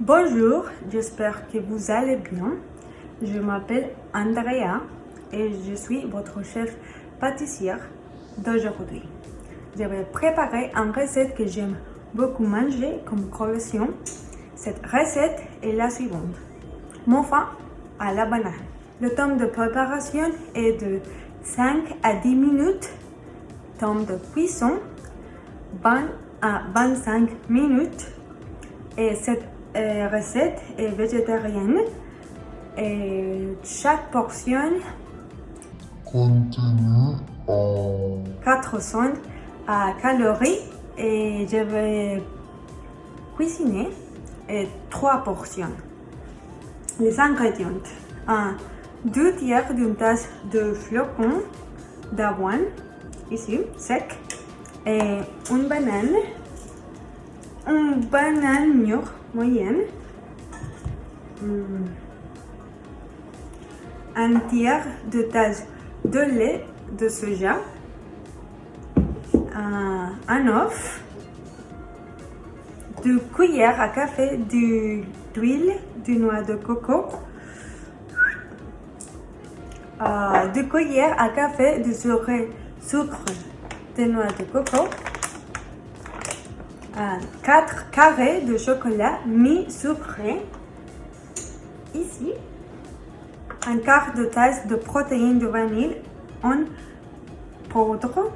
Bonjour, j'espère que vous allez bien. Je m'appelle Andrea et je suis votre chef pâtissière d'aujourd'hui. Je vais préparer une recette que j'aime beaucoup manger comme collation. Cette recette est la suivante. Mon pain à la banane. Le temps de préparation est de 5 à 10 minutes. Temps de cuisson 20 à 25 minutes. Et cette recette est végétarienne et chaque portion contenu en 400 calories et je vais cuisiner 3 portions. Les ingrédients: 2 tiers d'une tasse de flocons d'avoine, ici, sec, et une banane mûre, moyenne, un tiers de tasse de lait de soja, un œuf, 2 cuillères à café d'huile de noix de coco, 2 cuillères à café de sucre de noix de coco, 4 carrés de chocolat mi-sucré, ici, un quart de tasse de protéines de vanille en poudre,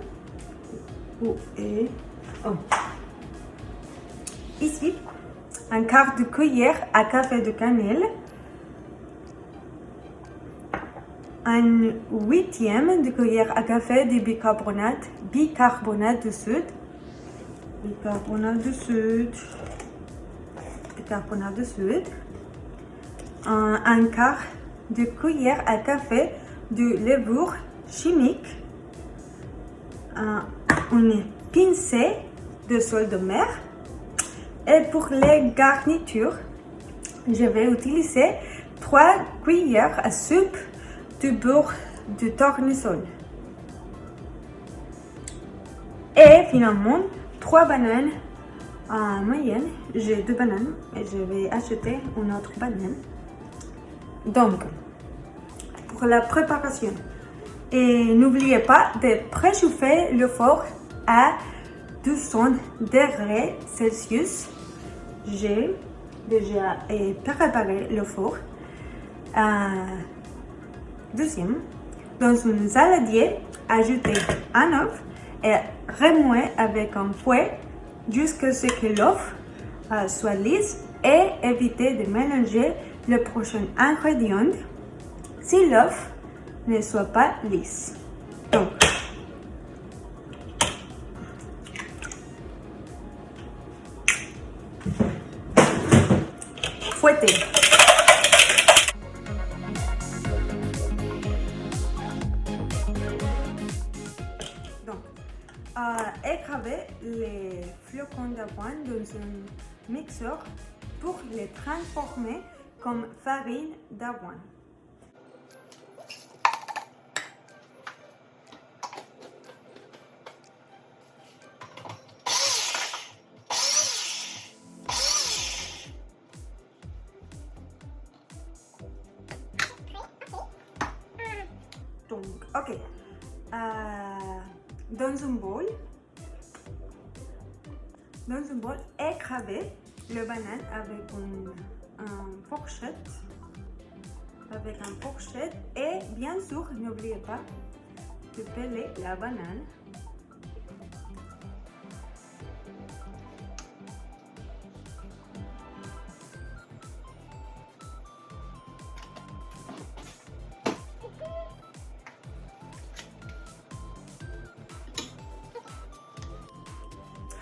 ici, un quart de cuillère à café de cannelle, un huitième de cuillère à café de bicarbonate de soude, un quart de cuillère à café de levure chimique, une pincée de sel de mer. Et pour les garnitures, je vais utiliser 3 cuillères à soupe de beurre de tournesol. Et finalement, 3 bananes en moyenne. J'ai 2 bananes et je vais acheter une autre banane. Donc, pour la préparation, et n'oubliez pas de préchauffer le four à 200 degrés Celsius. J'ai déjà préparé le four. Deuxième, dans un saladier, ajoutez un œuf et remuez avec un fouet jusqu'à ce que l'œuf soit lisse et évitez de mélanger le prochain ingrédient si l'œuf ne soit pas lisse. Donc, fouettez. Donc, écravez les flocons d'avoine dans un mixeur pour les transformer comme farine d'avoine. Donc, ok. Dans un bol, écravez le banane avec une fourchette. Et bien sûr, n'oubliez pas de peler la banane.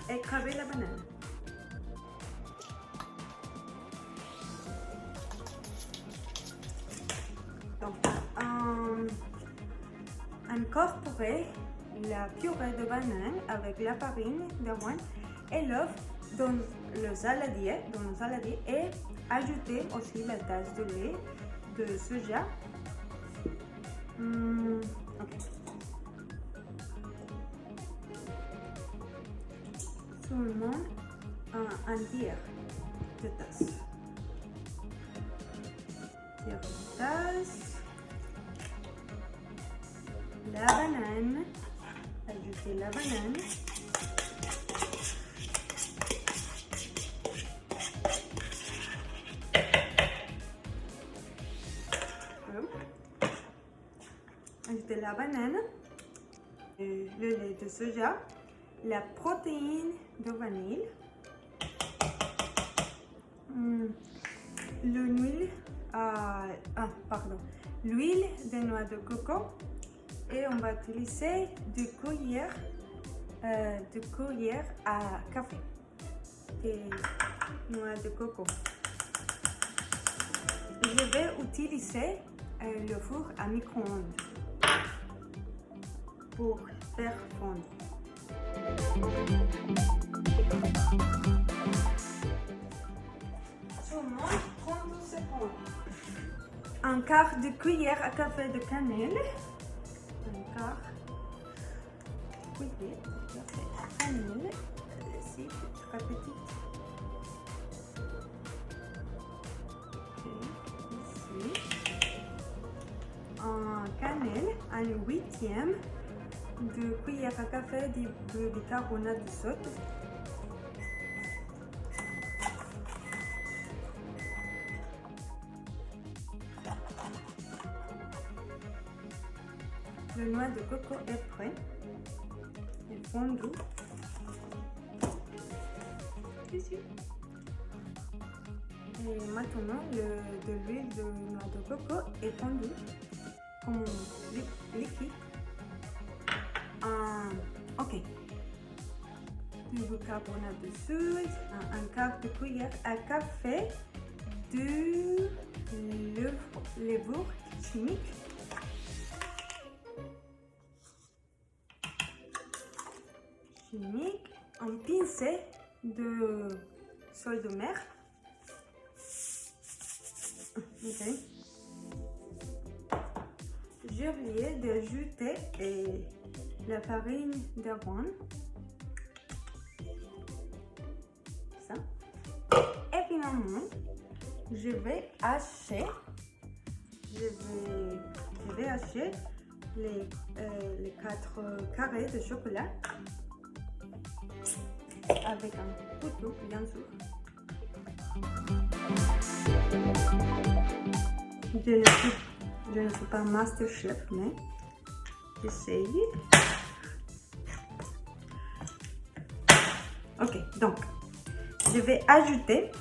Écravez la banane. Donc, incorporez la purée de banane avec la farine d'avoine et l'œuf dans le saladier et ajoutez aussi la tasse de lait de soja. Ok. Seulement un tiers de tasse. la banane. Ajouter la banane, le lait de soja, la protéine de vanille, l'huile de noix de coco et on va utiliser deux cuillères à café et noix de coco. Je vais utiliser le four à micro-ondes pour faire fondre. Seulement 30 secondes. Un quart de cuillère à café de cannelle. Un quart de cuillère à café de cannelle. Ici, très petite. Ici. En cannelle, un huitième de cuillère à café de bicarbonate de soude. Le noix de coco est prêt et fondu. Ici. Et maintenant, de l'huile de noix de coco est fondu comme liquide. Ok. Du bicarbonate de soude, un quart de cuillère à café de levure chimique. Un pincé de sel de mer. Okay. J'ai oublié d'ajouter la farine d'avoine. Ça. Et finalement, je vais hacher les 4 carrés de chocolat avec un couteau, bien sûr. Je ne suis pas master chef, mais j'essaye. Ok, donc je vais ajouter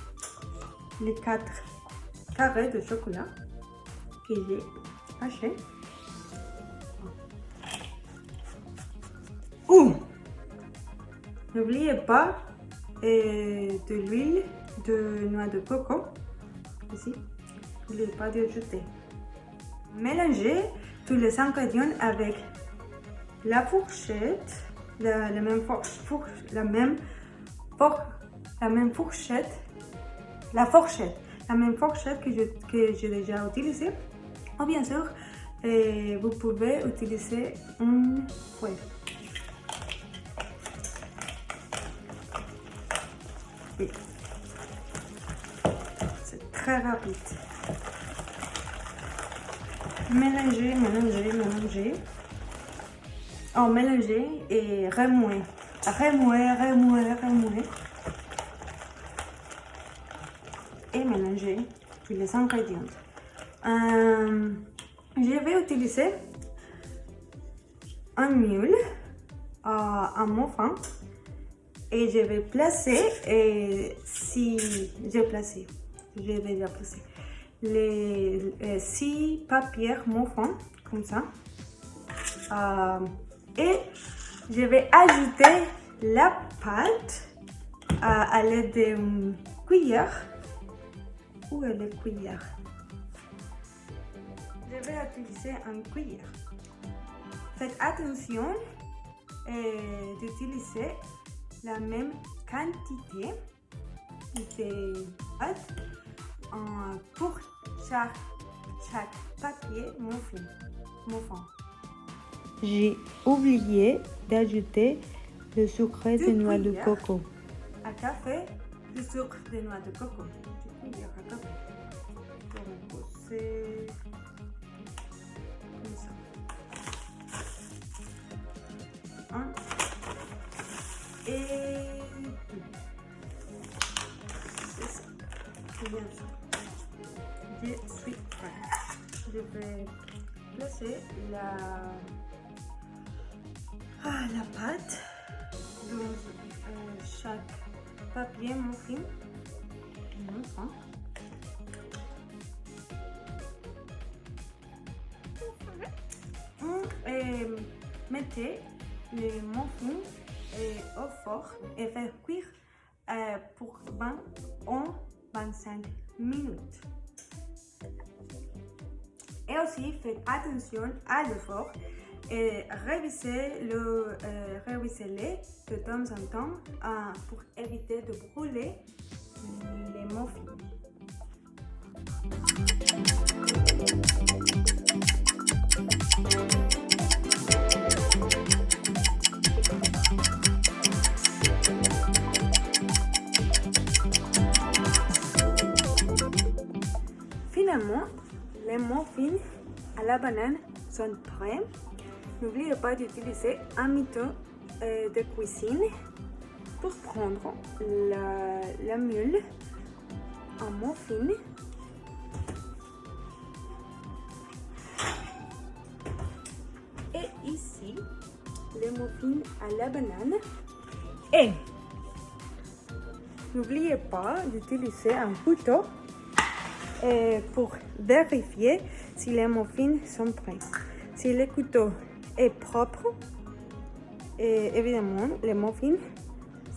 les 4 carrés de chocolat que j'ai hachés. N'oubliez pas de l'huile de noix de coco. Ici, n'oubliez pas d'ajouter. Mélangez tous les ingrédients avec la fourchette, la même fourchette que j'ai déjà utilisée. Ou bien sûr, vous pouvez utiliser un fouet. C'est très rapide. Mélangez. Mélangez et remuez. Et mélangez tous les ingrédients. Je vais utiliser un moule, un moufin. Et je vais placer, je vais déjà placer les 6 papiers moufins, comme ça. Et je vais ajouter la pâte à l'aide d'une cuillère. Où est la cuillère? Je vais utiliser une cuillère. Faites attention d'utiliser la même quantité de pâte pour chaque papier moufin. J'ai oublié d'ajouter le sucre de noix de coco. À café, le sucre de noix de coco. Je cuillère à café. Pour pousser comme ça. Bien sûr. Je suis prête. Je vais placer la pâte dans chaque papier muffin. Et mettez les muffins au four et faire cuire pour 20 ou 25 minutes. Et aussi faites attention à l'effort et révisez-les de temps en temps pour éviter de brûler les muffins. Finalement, les muffins à la banane sont prêts. N'oubliez pas d'utiliser un méthode de cuisine pour prendre la moule en muffin. Et ici, les muffins à la banane. Et n'oubliez pas d'utiliser un couteau pour vérifier si les muffins sont prêts. Si le couteau est propre, évidemment, les muffins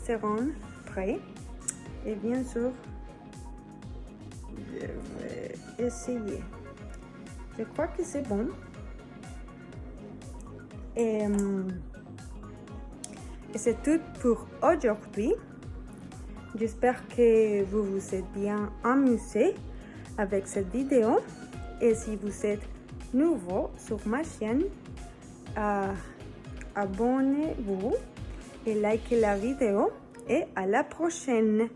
seront prêts. Et bien sûr, je vais essayer. Je crois que c'est bon. Et c'est tout pour aujourd'hui. J'espère que vous vous êtes bien amusés avec cette vidéo. Et si vous êtes nouveau sur ma chaîne, abonnez-vous et likez la vidéo. Et à la prochaine!